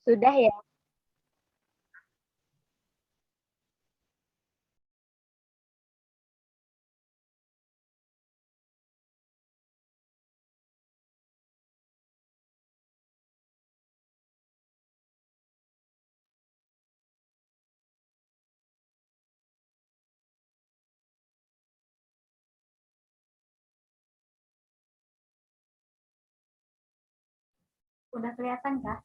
Sudah ya? Udah kelihatan kah?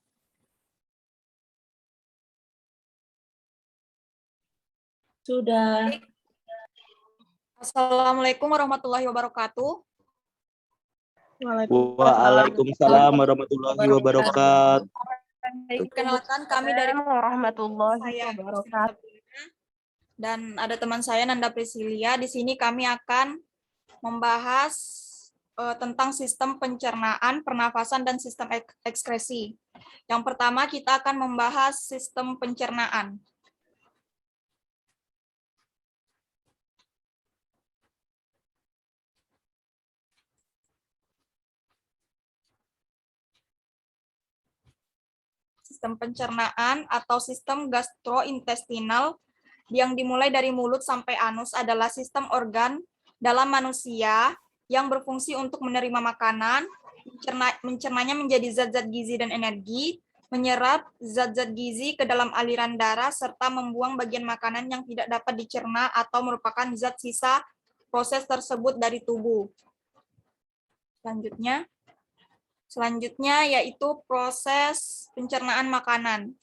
Sudah. Assalamualaikum warahmatullahi wabarakatuh. Waalaikumsalam warahmatullahi wabarakatuh. Perkenalkan kami dari warahmatullahi saya wabarakatuh. dan ada teman saya Nanda Priscilia. Di sini kami akan membahas tentang sistem pencernaan, pernafasan, dan sistem ekskresi. Yang pertama kita akan membahas sistem pencernaan. Sistem pencernaan atau sistem gastrointestinal yang dimulai dari mulut sampai anus adalah sistem organ dalam manusia yang berfungsi untuk menerima makanan, mencernanya menjadi zat-zat gizi dan energi, menyerap zat-zat gizi ke dalam aliran darah, serta membuang bagian makanan yang tidak dapat dicerna atau merupakan zat sisa proses tersebut dari tubuh. Selanjutnya yaitu proses pencernaan makanan.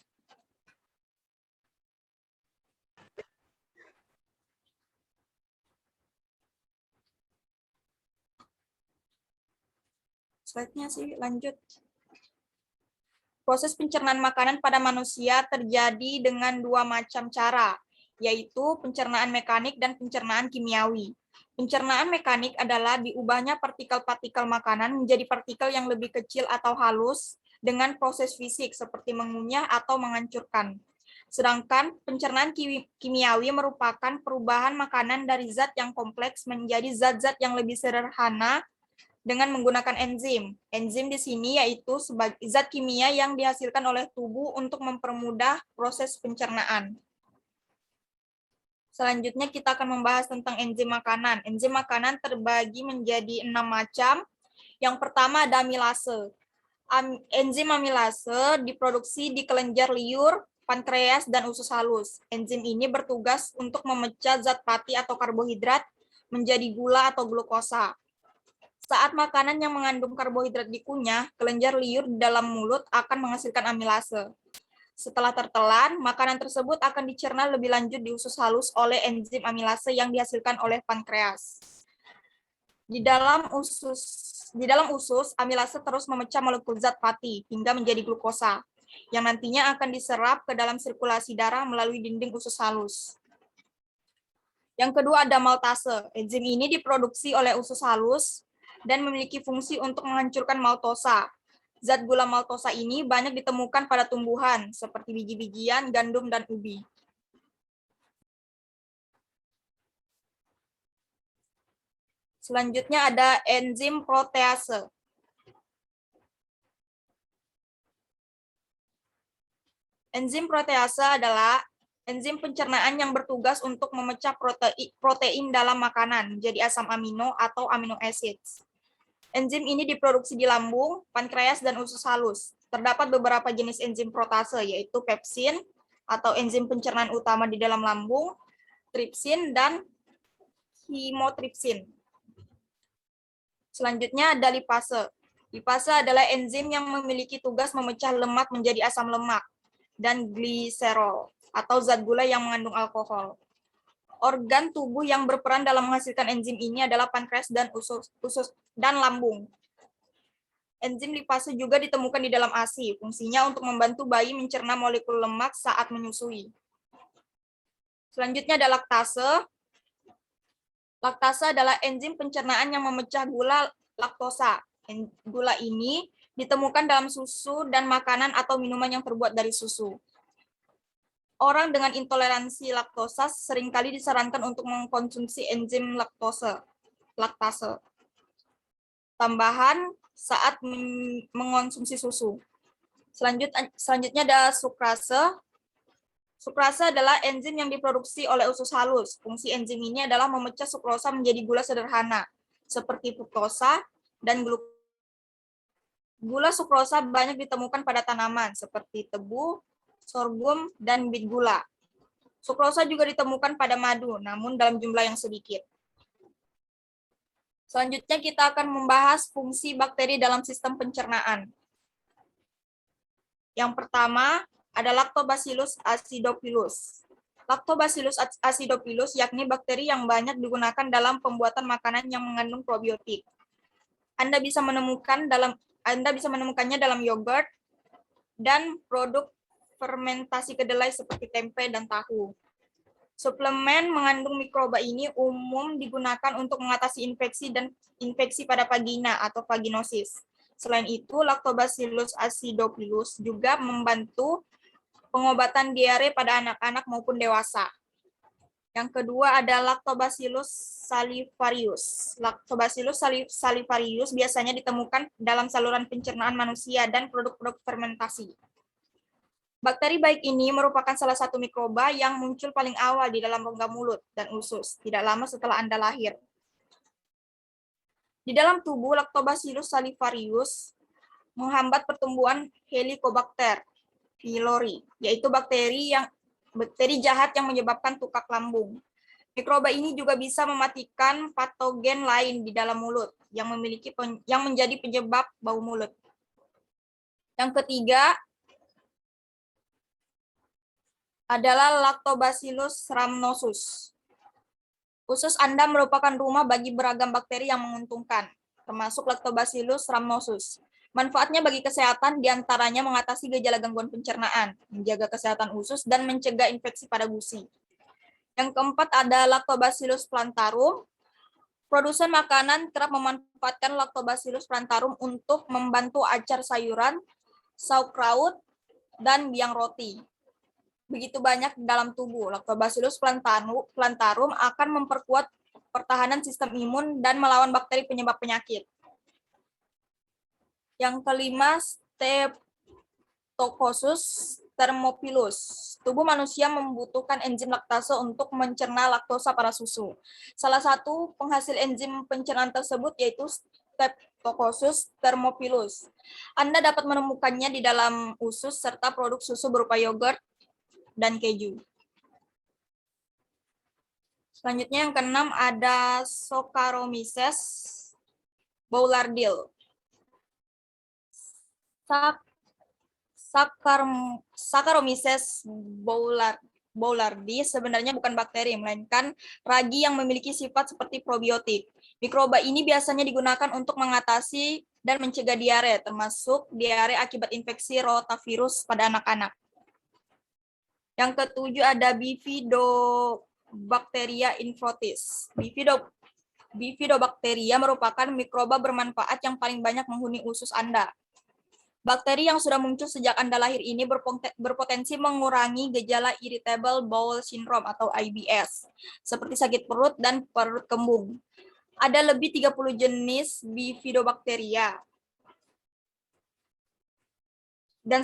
Slide-nya sih lanjut. Proses pencernaan makanan pada manusia terjadi dengan dua macam cara, yaitu pencernaan mekanik dan pencernaan kimiawi. Pencernaan mekanik adalah diubahnya partikel-partikel makanan menjadi partikel yang lebih kecil atau halus dengan proses fisik seperti mengunyah atau menghancurkan. Sedangkan pencernaan kimiawi merupakan perubahan makanan dari zat yang kompleks menjadi zat-zat yang lebih sederhana dengan menggunakan enzim. Enzim di sini yaitu sebagai zat kimia yang dihasilkan oleh tubuh untuk mempermudah proses pencernaan. Selanjutnya kita akan membahas tentang enzim makanan. Enzim makanan terbagi menjadi 6 macam. Yang pertama ada amilase. Enzim amilase diproduksi di kelenjar liur, pankreas, dan usus halus. Enzim ini bertugas untuk memecah zat pati atau karbohidrat menjadi gula atau glukosa. Saat makanan yang mengandung karbohidrat dikunyah, kelenjar liur di dalam mulut akan menghasilkan amilase. Setelah tertelan, makanan tersebut akan dicerna lebih lanjut di usus halus oleh enzim amilase yang dihasilkan oleh pankreas. Di dalam usus, amilase terus memecah molekul zat pati hingga menjadi glukosa, yang nantinya akan diserap ke dalam sirkulasi darah melalui dinding usus halus. Yang kedua ada maltase. Enzim ini diproduksi oleh usus halus dan memiliki fungsi untuk menghancurkan maltosa. Zat gula maltosa ini banyak ditemukan pada tumbuhan seperti biji-bijian, gandum, dan ubi. Selanjutnya ada enzim protease. Enzim protease adalah enzim pencernaan yang bertugas untuk memecah protein dalam makanan menjadi asam amino atau amino acids. Enzim ini diproduksi di lambung, pankreas, dan usus halus. Terdapat beberapa jenis enzim protase, yaitu pepsin atau enzim pencernaan utama di dalam lambung, tripsin, dan himotripsin. Selanjutnya ada lipase. Lipase adalah enzim yang memiliki tugas memecah lemak menjadi asam lemak dan gliserol atau zat gula yang mengandung alkohol. Organ tubuh yang berperan dalam menghasilkan enzim ini adalah pankreas dan usus dan lambung. Enzim lipase juga ditemukan di dalam ASI. Fungsinya untuk membantu bayi mencerna molekul lemak saat menyusui. Selanjutnya ada laktase. Laktase adalah enzim pencernaan yang memecah gula laktosa. Gula ini ditemukan dalam susu dan makanan atau minuman yang terbuat dari susu. Orang dengan intoleransi laktosa seringkali disarankan untuk mengkonsumsi enzim laktase tambahan saat mengonsumsi susu. Selanjutnya ada sukrase. Sukrase adalah enzim yang diproduksi oleh usus halus. Fungsi enzim ini adalah memecah sukrosa menjadi gula sederhana, seperti fruktosa dan glukosa. Gula sukrosa banyak ditemukan pada tanaman, seperti tebu, sorghum, dan bit gula. Sukrosa juga ditemukan pada madu, namun dalam jumlah yang sedikit. Selanjutnya kita akan membahas fungsi bakteri dalam sistem pencernaan. Yang pertama ada Lactobacillus acidophilus. Lactobacillus acidophilus yakni bakteri yang banyak digunakan dalam pembuatan makanan yang mengandung probiotik. Anda bisa menemukannya dalam yogurt dan produk fermentasi kedelai seperti tempe dan tahu. Suplemen mengandung mikroba ini umum digunakan untuk mengatasi infeksi pada vagina atau vaginosis. Selain itu, Lactobacillus acidophilus juga membantu pengobatan diare pada anak-anak maupun dewasa. Yang kedua ada Lactobacillus salivarius. Lactobacillus salivarius biasanya ditemukan dalam saluran pencernaan manusia dan produk-produk fermentasi. Bakteri baik ini merupakan salah satu mikroba yang muncul paling awal di dalam rongga mulut dan usus, tidak lama setelah Anda lahir. Di dalam tubuh, Lactobacillus salivarius menghambat pertumbuhan Helicobacter pylori, yaitu bakteri jahat yang menyebabkan tukak lambung. Mikroba ini juga bisa mematikan patogen lain di dalam mulut yang menjadi penyebab bau mulut. Yang ketiga adalah Lactobacillus rhamnosus. Usus Anda merupakan rumah bagi beragam bakteri yang menguntungkan, termasuk Lactobacillus rhamnosus. Manfaatnya bagi kesehatan diantaranya mengatasi gejala gangguan pencernaan, menjaga kesehatan usus, dan mencegah infeksi pada gusi. Yang keempat ada Lactobacillus plantarum. Produsen makanan kerap memanfaatkan Lactobacillus plantarum untuk membantu acar sayuran, sauerkraut, dan biang roti. Begitu banyak dalam tubuh, Lactobacillus plantarum akan memperkuat pertahanan sistem imun dan melawan bakteri penyebab penyakit. Yang kelima, Streptococcus thermophilus. Tubuh manusia membutuhkan enzim laktase untuk mencerna laktosa pada susu. Salah satu penghasil enzim pencernaan tersebut yaitu Streptococcus thermophilus. Anda dapat menemukannya di dalam usus serta produk susu berupa yogurt dan keju. Selanjutnya yang keenam ada Saccharomyces boulardii. Saccharomyces boulardii sebenarnya bukan bakteri, melainkan ragi yang memiliki sifat seperti probiotik. Mikroba ini biasanya digunakan untuk mengatasi dan mencegah diare, termasuk diare akibat infeksi rotavirus pada anak-anak. Yang ketujuh ada Bifidobacteria inflotis. Bifidobacteria merupakan mikroba bermanfaat yang paling banyak menghuni usus Anda. Bakteri yang sudah muncul sejak Anda lahir ini berpotensi mengurangi gejala irritable bowel syndrome atau IBS, seperti sakit perut dan perut kembung. Ada lebih 30 jenis Bifidobacteria. Dan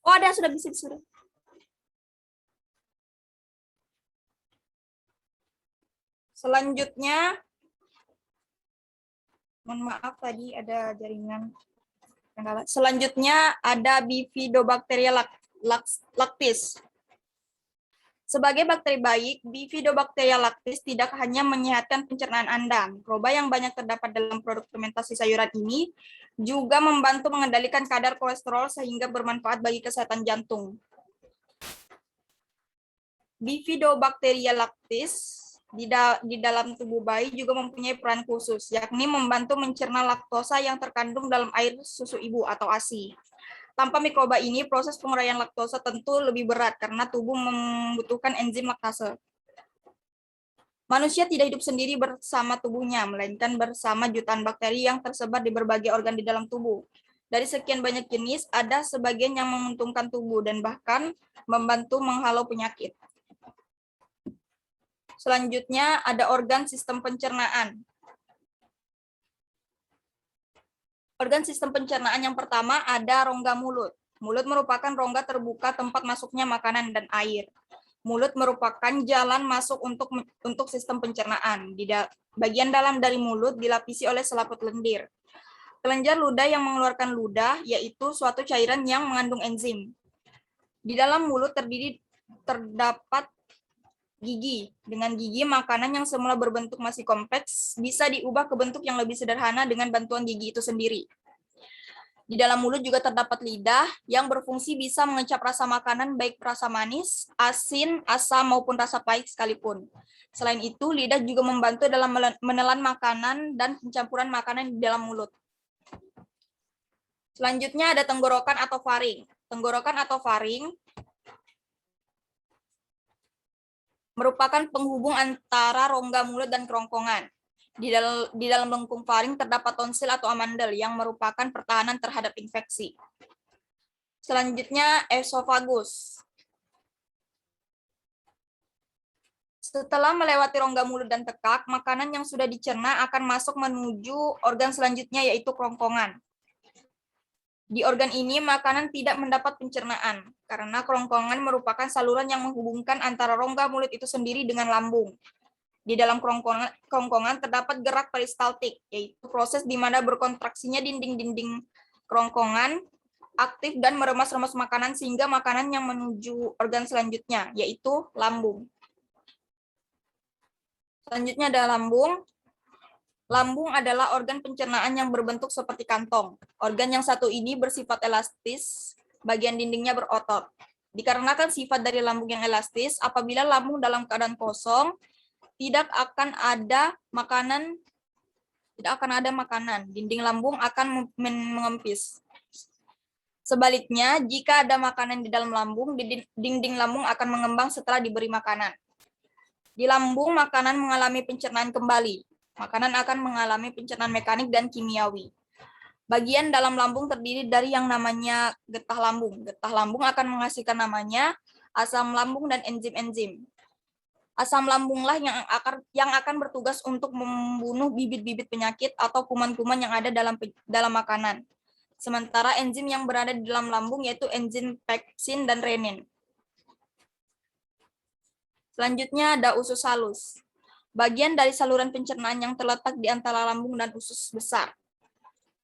Oh, ada, sudah bisa, sudah. Selanjutnya, mohon maaf tadi ada jaringan. Selanjutnya ada Bifidobacteria lactis. Sebagai bakteri baik, Bifidobacteria lactis tidak hanya menyehatkan pencernaan Anda. Mikroba yang banyak terdapat dalam produk fermentasi sayuran ini juga membantu mengendalikan kadar kolesterol sehingga bermanfaat bagi kesehatan jantung. Bifidobacteria lactis di dalam tubuh bayi juga mempunyai peran khusus, yakni membantu mencerna laktosa yang terkandung dalam air susu ibu atau ASI. Tanpa mikroba ini, proses penguraian laktosa tentu lebih berat karena tubuh membutuhkan enzim laktase. Manusia tidak hidup sendiri bersama tubuhnya, melainkan bersama jutaan bakteri yang tersebar di berbagai organ di dalam tubuh. Dari sekian banyak jenis, ada sebagian yang menguntungkan tubuh dan bahkan membantu menghalau penyakit. Selanjutnya ada organ sistem pencernaan. Organ sistem pencernaan yang pertama ada rongga mulut. Mulut merupakan rongga terbuka tempat masuknya makanan dan air. Mulut merupakan jalan masuk untuk sistem pencernaan. Di bagian dalam dari mulut dilapisi oleh selaput lendir. Kelenjar ludah yang mengeluarkan ludah yaitu suatu cairan yang mengandung enzim. Di dalam mulut terdapat gigi. Dengan gigi, makanan yang semula berbentuk masih kompleks bisa diubah ke bentuk yang lebih sederhana dengan bantuan gigi itu sendiri. Di dalam mulut juga terdapat lidah yang berfungsi bisa mengecap rasa makanan baik rasa manis, asin, asam maupun rasa pahit sekalipun. Selain itu, lidah juga membantu dalam menelan makanan dan pencampuran makanan di dalam mulut. Selanjutnya ada tenggorokan atau faring. Tenggorokan atau faring merupakan penghubung antara rongga mulut dan kerongkongan. Di dalam lengkung faring terdapat tonsil atau amandel yang merupakan pertahanan terhadap infeksi. Selanjutnya esofagus. Setelah melewati rongga mulut dan tekak, makanan yang sudah dicerna akan masuk menuju organ selanjutnya yaitu kerongkongan. Di organ ini, makanan tidak mendapat pencernaan, karena kerongkongan merupakan saluran yang menghubungkan antara rongga mulut itu sendiri dengan lambung. Di dalam kerongkongan terdapat gerak peristaltik, yaitu proses di mana berkontraksinya dinding-dinding kerongkongan aktif dan meremas-remas makanan sehingga makanan yang menuju organ selanjutnya, yaitu lambung. Selanjutnya ada lambung. Lambung adalah organ pencernaan yang berbentuk seperti kantong. Organ yang satu ini bersifat elastis, bagian dindingnya berotot. Dikarenakan sifat dari lambung yang elastis, apabila lambung dalam keadaan kosong, tidak akan ada makanan, dinding lambung akan mengempis. Sebaliknya, jika ada makanan di dalam lambung, dinding lambung akan mengembang setelah diberi makanan. Di lambung, makanan mengalami pencernaan kembali. Makanan akan mengalami pencernaan mekanik dan kimiawi. Bagian dalam lambung terdiri dari yang namanya getah lambung. Getah lambung akan menghasilkan namanya asam lambung dan enzim-enzim. Asam lambunglah yang akan bertugas untuk membunuh bibit-bibit penyakit atau kuman-kuman yang ada dalam makanan. Sementara enzim yang berada di dalam lambung yaitu enzim peksin dan renin. Selanjutnya ada usus halus. Bagian dari saluran pencernaan yang terletak di antara lambung dan usus besar.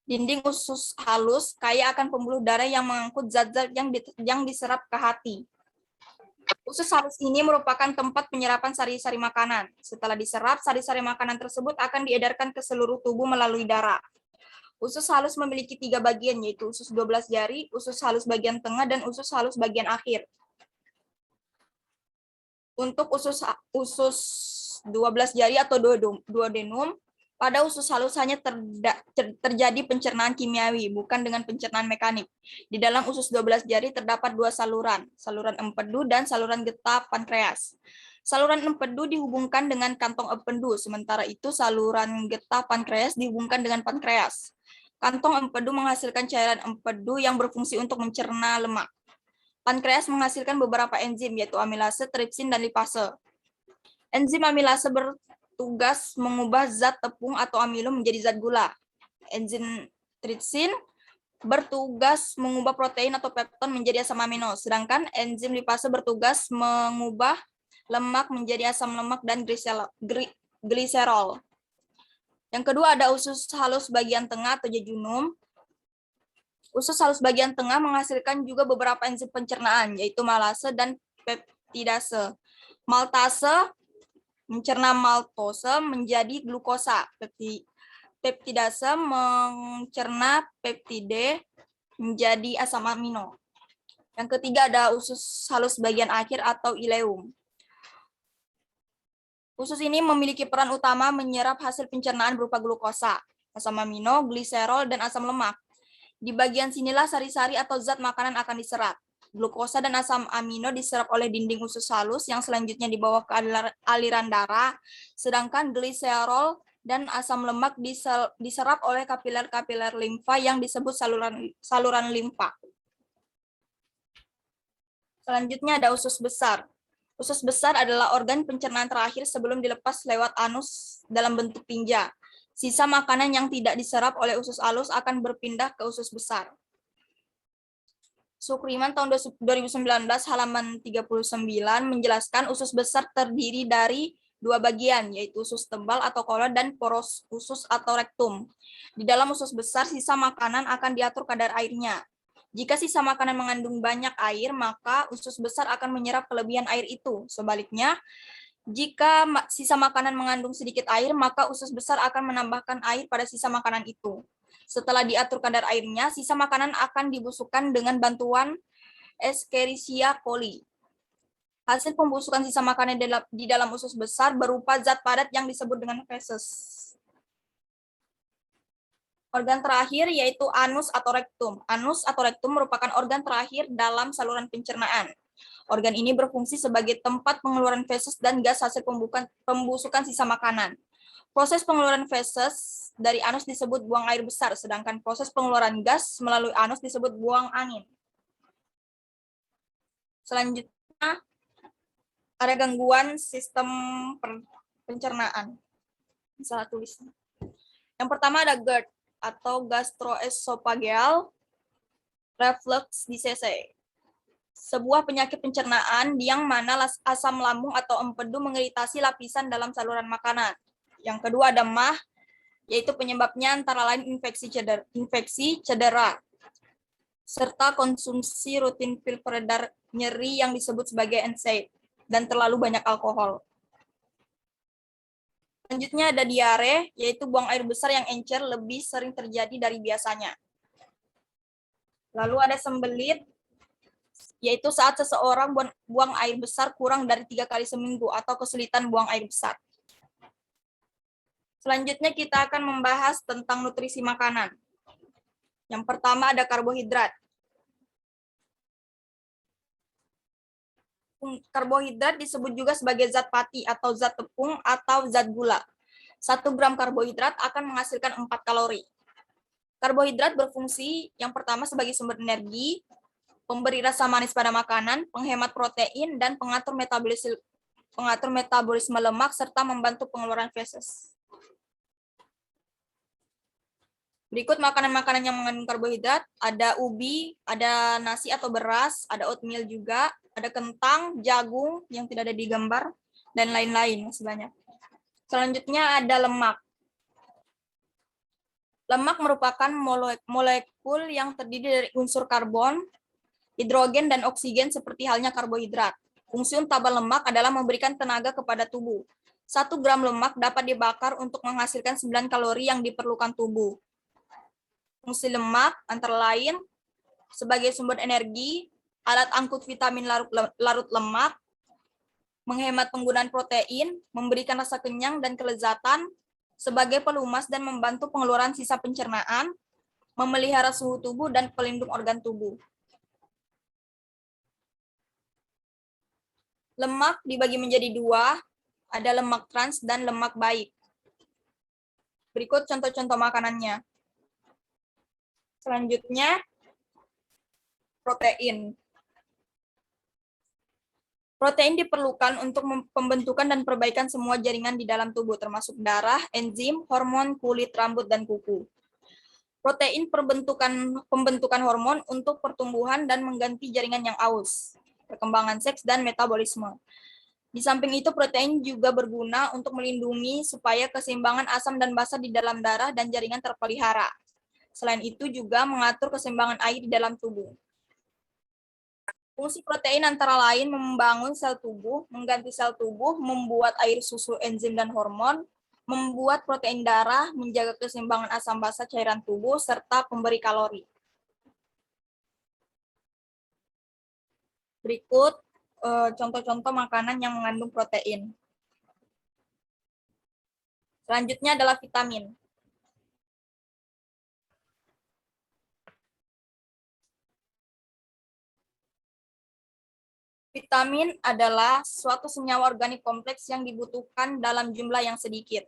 Dinding usus halus kaya akan pembuluh darah yang mengangkut zat-zat yang diserap ke hati. Usus halus ini merupakan tempat penyerapan sari-sari makanan. Setelah diserap, sari-sari makanan tersebut akan diedarkan ke seluruh tubuh melalui darah. Usus halus memiliki 3 bagian, yaitu usus 12 jari, usus halus bagian tengah, dan usus halus bagian akhir. Untuk usus 12 jari atau duodenum, pada usus halus hanya terjadi pencernaan kimiawi, bukan dengan pencernaan mekanik. Di dalam usus 12 jari terdapat 2 saluran, saluran empedu dan saluran getah pankreas. Saluran empedu dihubungkan dengan kantong empedu, sementara itu saluran getah pankreas dihubungkan dengan pankreas. Kantong empedu menghasilkan cairan empedu yang berfungsi untuk mencerna lemak. Pankreas menghasilkan beberapa enzim, yaitu amilase, tripsin, dan lipase. Enzim amilase bertugas mengubah zat tepung atau amilo menjadi zat gula. Enzim tripsin bertugas mengubah protein atau pepton menjadi asam amino, sedangkan enzim lipase bertugas mengubah lemak menjadi asam lemak dan gliserol. Yang kedua ada usus halus bagian tengah atau jejunum. Usus halus bagian tengah menghasilkan juga beberapa enzim pencernaan, yaitu malase dan peptidase. Maltase mencerna maltose menjadi glukosa. Peptidase mencerna peptide menjadi asam amino. Yang ketiga ada usus halus bagian akhir atau ileum. Usus ini memiliki peran utama menyerap hasil pencernaan berupa glukosa, asam amino, gliserol, dan asam lemak. Di bagian sinilah sari-sari atau zat makanan akan diserap. Glukosa dan asam amino diserap oleh dinding usus halus yang selanjutnya dibawa ke aliran darah, sedangkan gliserol dan asam lemak diserap oleh kapiler-kapiler limfa yang disebut saluran limfa. Selanjutnya ada usus besar. Usus besar adalah organ pencernaan terakhir sebelum dilepas lewat anus dalam bentuk tinja. Sisa makanan yang tidak diserap oleh usus halus akan berpindah ke usus besar. Sukriman tahun 2019 halaman 39 menjelaskan usus besar terdiri dari dua bagian, yaitu usus tebal atau kolon dan poros usus atau rektum. Di dalam usus besar, sisa makanan akan diatur kadar airnya. Jika sisa makanan mengandung banyak air, maka usus besar akan menyerap kelebihan air itu. Sebaliknya, jika sisa makanan mengandung sedikit air, maka usus besar akan menambahkan air pada sisa makanan itu. Setelah diatur kadar airnya, sisa makanan akan dibusukkan dengan bantuan Escherichia coli. Hasil pembusukan sisa makanan di dalam usus besar berupa zat padat yang disebut dengan feses. Organ terakhir yaitu anus atau rektum. Anus atau rektum merupakan organ terakhir dalam saluran pencernaan. Organ ini berfungsi sebagai tempat pengeluaran feses dan gas hasil pembusukan sisa makanan. Proses pengeluaran feses dari anus disebut buang air besar, sedangkan proses pengeluaran gas melalui anus disebut buang angin. Selanjutnya, ada gangguan sistem pencernaan. Salah tulis. Yang pertama ada GERD atau gastroesophageal reflux disease. Sebuah penyakit pencernaan yang mana asam lambung atau empedu mengiritasi lapisan dalam saluran makanan. Yang kedua ada MAH, yaitu penyebabnya antara lain infeksi cedera, serta konsumsi rutin pil peredar nyeri yang disebut sebagai NSAID, dan terlalu banyak alkohol. Selanjutnya ada diare, yaitu buang air besar yang encer lebih sering terjadi dari biasanya. Lalu ada sembelit, yaitu saat seseorang buang air besar kurang dari 3 kali seminggu atau kesulitan buang air besar. Selanjutnya kita akan membahas tentang nutrisi makanan. Yang pertama ada karbohidrat. Karbohidrat disebut juga sebagai zat pati atau zat tepung atau zat gula. 1 gram karbohidrat akan menghasilkan 4 kalori. Karbohidrat berfungsi yang pertama sebagai sumber energi, pemberi rasa manis pada makanan, penghemat protein, dan pengatur metabolisme lemak, serta membantu pengeluaran feses. Berikut makanan-makanan yang mengandung karbohidrat, ada ubi, ada nasi atau beras, ada oatmeal juga, ada kentang, jagung yang tidak ada di gambar, dan lain-lain masih banyak. Selanjutnya ada lemak. Lemak merupakan molekul yang terdiri dari unsur karbon, hidrogen, dan oksigen seperti halnya karbohidrat. Fungsi utama lemak adalah memberikan tenaga kepada tubuh. 1 gram lemak dapat dibakar untuk menghasilkan 9 kalori yang diperlukan tubuh. Fungsi lemak antara lain sebagai sumber energi, alat angkut vitamin larut lemak, menghemat penggunaan protein, memberikan rasa kenyang dan kelezatan, sebagai pelumas dan membantu pengeluaran sisa pencernaan, memelihara suhu tubuh, dan pelindung organ tubuh. Lemak dibagi menjadi 2, ada lemak trans dan lemak baik. Berikut contoh-contoh makanannya. Selanjutnya, protein. Protein diperlukan untuk pembentukan dan perbaikan semua jaringan di dalam tubuh, termasuk darah, enzim, hormon, kulit, rambut, dan kuku. Protein pembentukan hormon untuk pertumbuhan dan mengganti jaringan yang aus, perkembangan seks, dan metabolisme. Di samping itu, protein juga berguna untuk melindungi supaya keseimbangan asam dan basa di dalam darah dan jaringan terpelihara. Selain itu juga mengatur keseimbangan air di dalam tubuh. Fungsi protein antara lain membangun sel tubuh, mengganti sel tubuh, membuat air susu, enzim, dan hormon, membuat protein darah, menjaga keseimbangan asam basa cairan tubuh, serta pemberi kalori. Berikut contoh-contoh makanan yang mengandung protein. Selanjutnya adalah vitamin. Vitamin adalah suatu senyawa organik kompleks yang dibutuhkan dalam jumlah yang sedikit.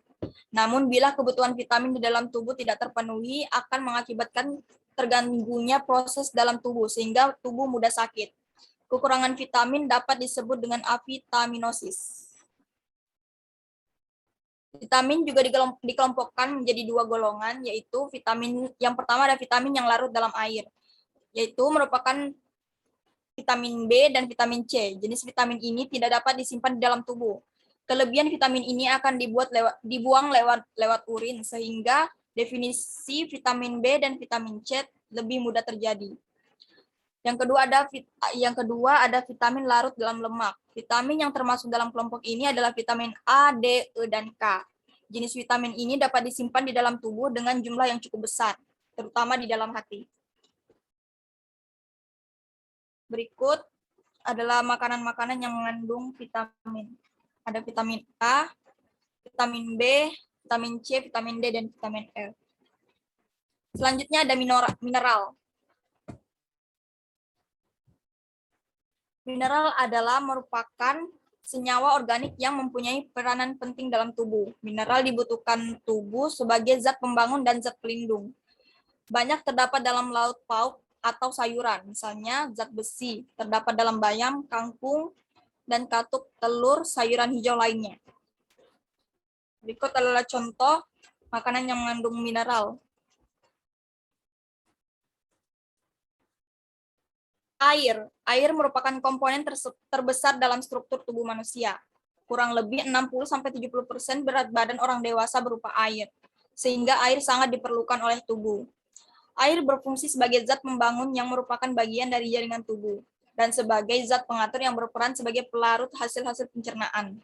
Namun, bila kebutuhan vitamin di dalam tubuh tidak terpenuhi, akan mengakibatkan terganggunya proses dalam tubuh, sehingga tubuh mudah sakit. Kekurangan vitamin dapat disebut dengan avitaminosis. Vitamin juga dikelompokkan menjadi dua golongan, yaitu vitamin yang pertama ada vitamin yang larut dalam air, yaitu merupakan vitamin B dan vitamin C. Jenis vitamin ini tidak dapat disimpan di dalam tubuh. Kelebihan vitamin ini akan dibuang lewat urin, sehingga definisi vitamin B dan vitamin C lebih mudah terjadi. Yang kedua ada vitamin larut dalam lemak. Vitamin yang termasuk dalam kelompok ini adalah vitamin A, D, E, dan K. Jenis vitamin ini dapat disimpan di dalam tubuh dengan jumlah yang cukup besar, terutama di dalam hati. Berikut adalah makanan-makanan yang mengandung vitamin. Ada vitamin A, vitamin B, vitamin C, vitamin D, dan vitamin E. Selanjutnya ada mineral. Mineral adalah merupakan senyawa organik yang mempunyai peranan penting dalam tubuh. Mineral dibutuhkan tubuh sebagai zat pembangun dan zat pelindung. Banyak terdapat dalam lauk pauk atau sayuran, misalnya zat besi, terdapat dalam bayam, kangkung, dan katuk, telur, sayuran hijau lainnya. Berikut adalah contoh makanan yang mengandung mineral. Air merupakan komponen terbesar dalam struktur tubuh manusia. Kurang lebih 60-70% berat badan orang dewasa berupa air, sehingga air sangat diperlukan oleh tubuh. Air berfungsi sebagai zat pembangun yang merupakan bagian dari jaringan tubuh, dan sebagai zat pengatur yang berperan sebagai pelarut hasil-hasil pencernaan.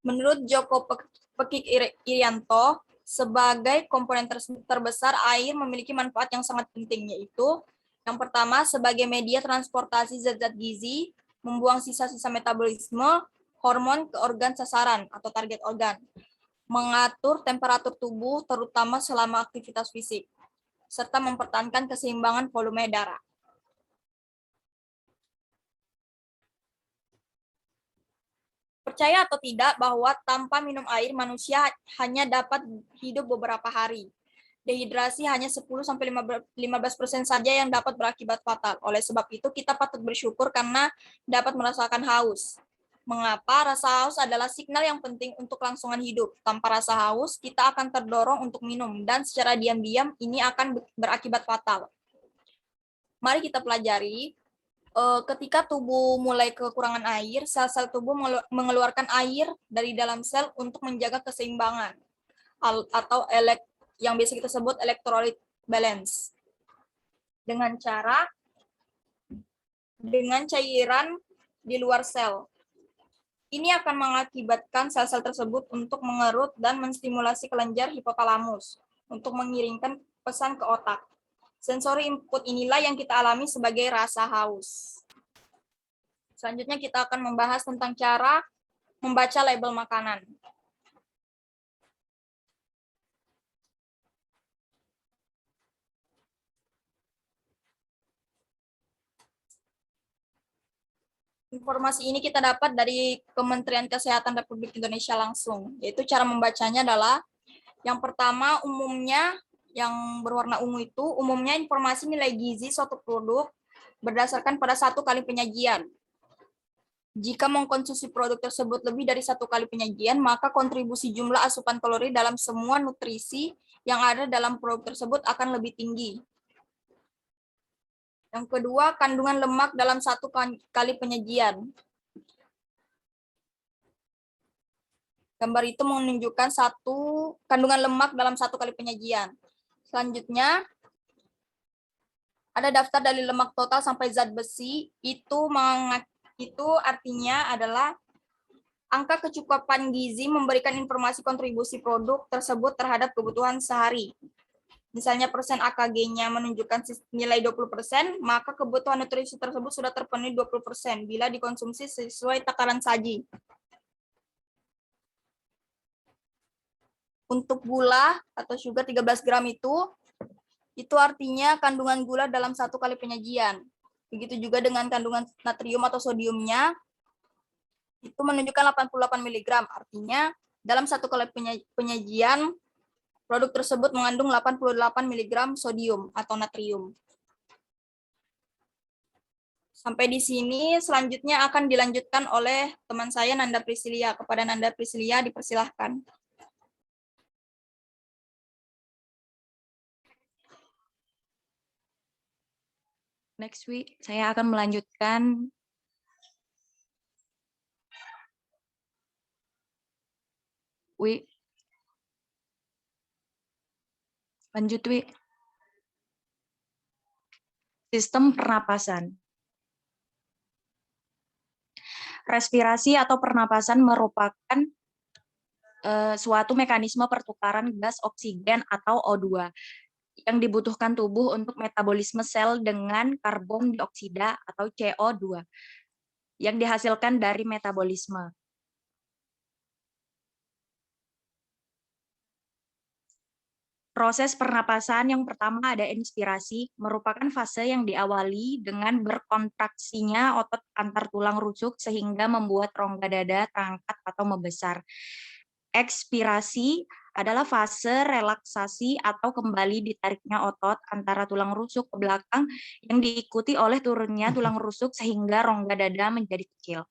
Menurut Joko Pekik Irianto, sebagai komponen terbesar, air memiliki manfaat yang sangat penting, yaitu yang pertama, sebagai media transportasi zat-zat gizi, membuang sisa-sisa metabolisme, hormon ke organ sasaran atau target organ, mengatur temperatur tubuh terutama selama aktivitas fisik, serta mempertahankan keseimbangan volume darah. Percaya atau tidak bahwa tanpa minum air, manusia hanya dapat hidup beberapa hari. Dehidrasi hanya 10-15% saja yang dapat berakibat fatal. Oleh sebab itu, kita patut bersyukur karena dapat merasakan haus. Mengapa? Rasa haus adalah signal yang penting untuk kelangsungan hidup. Tanpa rasa haus, kita akan terdorong untuk minum, dan secara diam-diam ini akan berakibat fatal. Mari kita pelajari. Ketika tubuh mulai kekurangan air, sel-sel tubuh mengeluarkan air dari dalam sel untuk menjaga keseimbangan, atau yang biasa kita sebut electrolyte balance. Dengan cairan di luar sel. Ini akan mengakibatkan sel-sel tersebut untuk mengerut dan menstimulasi kelenjar hipotalamus untuk mengirimkan pesan ke otak. Sensori input inilah yang kita alami sebagai rasa haus. Selanjutnya kita akan membahas tentang cara membaca label makanan. Informasi ini kita dapat dari Kementerian Kesehatan Republik Indonesia langsung, yaitu cara membacanya adalah yang pertama umumnya yang berwarna ungu itu umumnya informasi nilai gizi suatu produk berdasarkan pada 1 kali penyajian. Jika mengkonsumsi produk tersebut lebih dari 1 kali penyajian, maka kontribusi jumlah asupan kalori dalam semua nutrisi yang ada dalam produk tersebut akan lebih tinggi. Yang kedua, kandungan lemak dalam satu kali penyajian. Gambar itu menunjukkan kandungan lemak dalam satu kali penyajian. Selanjutnya, ada daftar dari lemak total sampai zat besi. Itu artinya adalah angka kecukupan gizi memberikan informasi kontribusi produk tersebut terhadap kebutuhan sehari. Misalnya persen AKG-nya menunjukkan nilai 20%, maka kebutuhan nutrisi tersebut sudah terpenuhi 20% bila dikonsumsi sesuai takaran saji. Untuk gula atau sugar 13 gram itu artinya kandungan gula dalam satu kali penyajian. Begitu juga dengan kandungan natrium atau sodiumnya, itu menunjukkan 88 mg. Artinya dalam satu kali penyajian, produk tersebut mengandung 88 mg sodium atau natrium. Sampai di sini, selanjutnya akan dilanjutkan oleh teman saya Nanda Priscilia. Kepada Nanda Priscilia dipersilahkan. Next week, saya akan melanjutkan lanjut sistem pernapasan. Respirasi atau pernapasan merupakan suatu mekanisme pertukaran gas oksigen atau O2 yang dibutuhkan tubuh untuk metabolisme sel dengan karbon dioksida atau CO2 yang dihasilkan dari metabolisme. Proses pernapasan yang pertama ada inspirasi, merupakan fase yang diawali dengan berkontraksinya otot antar tulang rusuk sehingga membuat rongga dada terangkat atau membesar. Ekspirasi adalah fase relaksasi atau kembali ditariknya otot antara tulang rusuk ke belakang yang diikuti oleh turunnya tulang rusuk sehingga rongga dada menjadi kecil.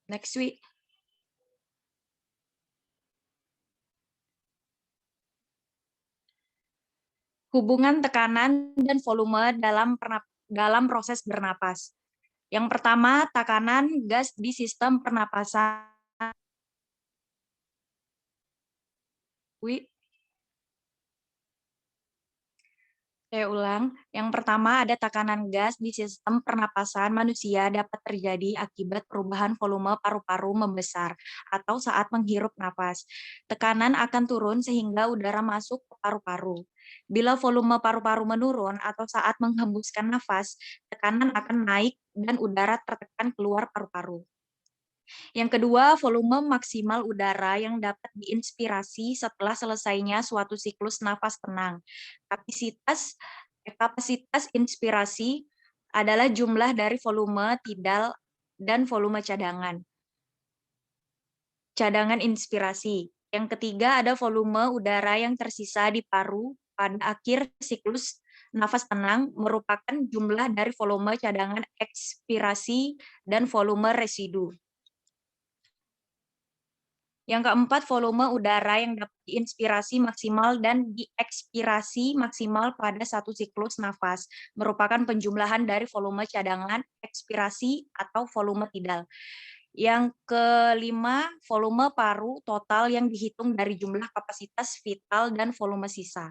Next week. Hubungan tekanan dan volume dalam proses bernapas. Yang pertama, tekanan gas di sistem pernapasan. Saya ulang, yang pertama ada tekanan gas di sistem pernapasan manusia dapat terjadi akibat perubahan volume paru-paru membesar atau saat menghirup napas. Tekanan akan turun sehingga udara masuk ke paru-paru. Bila volume paru-paru menurun atau saat menghembuskan nafas, tekanan akan naik dan udara tertekan keluar paru-paru. Yang kedua, volume maksimal udara yang dapat diinspirasi setelah selesainya suatu siklus nafas tenang. Kapasitas inspirasi adalah jumlah dari volume tidal dan volume cadangan. Cadangan inspirasi. Yang ketiga ada volume udara yang tersisa di paru pada akhir siklus nafas tenang merupakan jumlah dari volume cadangan ekspirasi dan volume residu. Yang keempat, volume udara yang dapat diinspirasi maksimal dan diekspirasi maksimal pada satu siklus nafas, merupakan penjumlahan dari volume cadangan, ekspirasi, atau volume tidal. Yang kelima, volume paru total yang dihitung dari jumlah kapasitas vital dan volume sisa.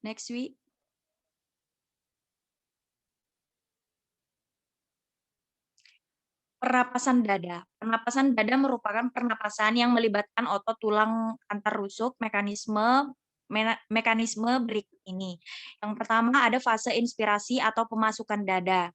Next week. Pernapasan dada. Pernapasan dada merupakan pernapasan yang melibatkan otot tulang antar rusuk. Mekanisme berikut ini. Yang pertama ada fase inspirasi atau pemasukan dada.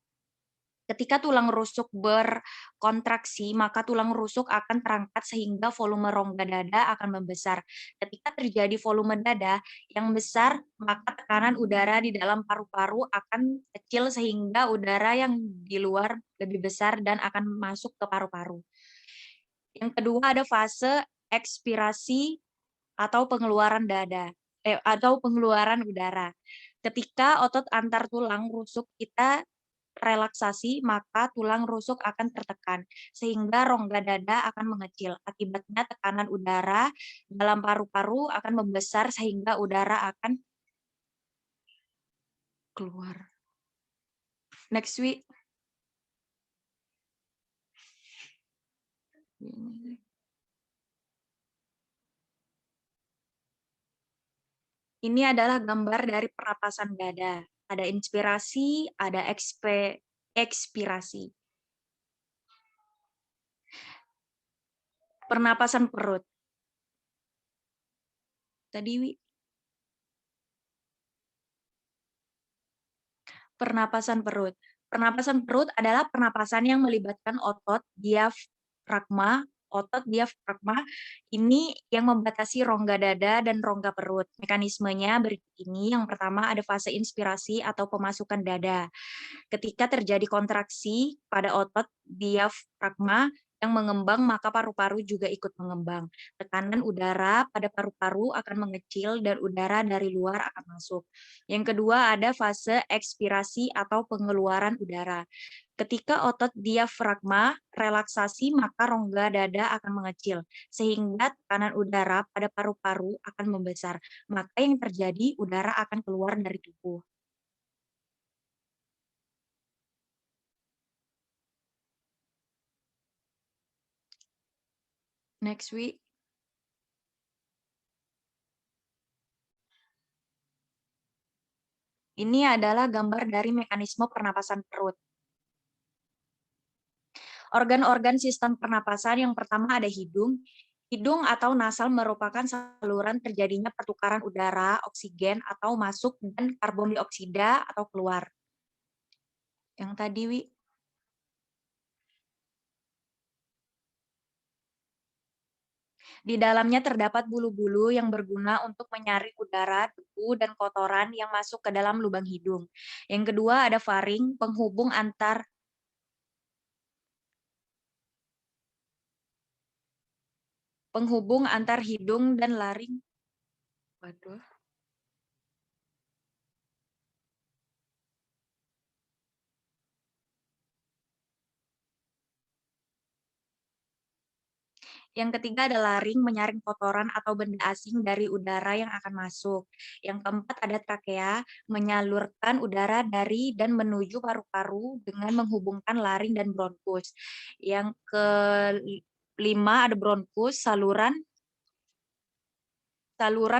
Ketika tulang rusuk berkontraksi, maka tulang rusuk akan terangkat sehingga volume rongga dada akan membesar. Ketika terjadi volume dada yang besar, maka tekanan udara di dalam paru-paru akan kecil sehingga udara yang di luar lebih besar dan akan masuk ke paru-paru. Yang kedua ada fase ekspirasi atau pengeluaran pengeluaran udara. Ketika otot antar tulang rusuk kita relaksasi, maka tulang rusuk akan tertekan, sehingga rongga dada akan mengecil. Akibatnya tekanan udara dalam paru-paru akan membesar, sehingga udara akan keluar. Next week. Ini adalah gambar dari pernapasan dada. Ada inspirasi, ada ekspirasi. Pernapasan perut. Tadi, Wi. Pernapasan perut. Pernapasan perut adalah pernapasan yang melibatkan otot diafragma. Otot diafragma ini yang membatasi rongga dada dan rongga perut. Mekanismenya berikut ini. Yang pertama ada fase inspirasi atau pemasukan dada. Ketika terjadi kontraksi pada otot diafragma yang mengembang, maka paru-paru juga ikut mengembang. Tekanan udara pada paru-paru akan mengecil dan udara dari luar akan masuk. Yang kedua ada fase ekspirasi atau pengeluaran udara. Ketika otot diafragma relaksasi, maka rongga dada akan mengecil, sehingga tekanan udara pada paru-paru akan membesar. Maka yang terjadi, udara akan keluar dari tubuh. Next week. Ini adalah gambar dari mekanisme pernapasan perut. Organ-organ sistem pernapasan yang pertama ada hidung. Hidung atau nasal merupakan saluran terjadinya pertukaran udara, oksigen atau masuk dan karbon dioksida atau keluar. Yang tadi, Wi. Di dalamnya terdapat bulu-bulu yang berguna untuk menyaring udara, debu, dan kotoran yang masuk ke dalam lubang hidung. Yang kedua ada faring, penghubung antar hidung dan laring. Waduh. Yang ketiga ada laring, menyaring kotoran atau benda asing dari udara yang akan masuk. Yang keempat ada trakea, menyalurkan udara dari dan menuju paru-paru dengan menghubungkan laring dan bronkus. Yang kelima ada bronkus, saluran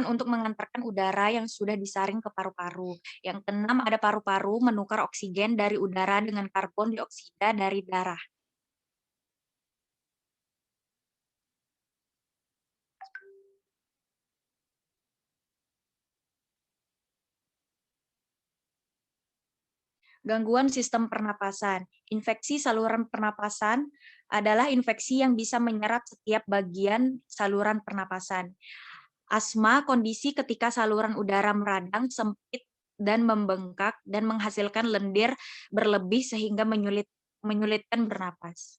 untuk mengantarkan udara yang sudah disaring ke paru-paru. Yang keenam ada paru-paru, menukar oksigen dari udara dengan karbon dioksida dari darah. Gangguan sistem pernapasan. Infeksi saluran pernapasan adalah infeksi yang bisa menyerap setiap bagian saluran pernapasan. Asma, kondisi ketika saluran udara meradang, sempit, dan membengkak, dan menghasilkan lendir berlebih sehingga menyulitkan bernapas.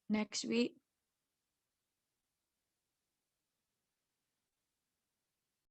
Next week.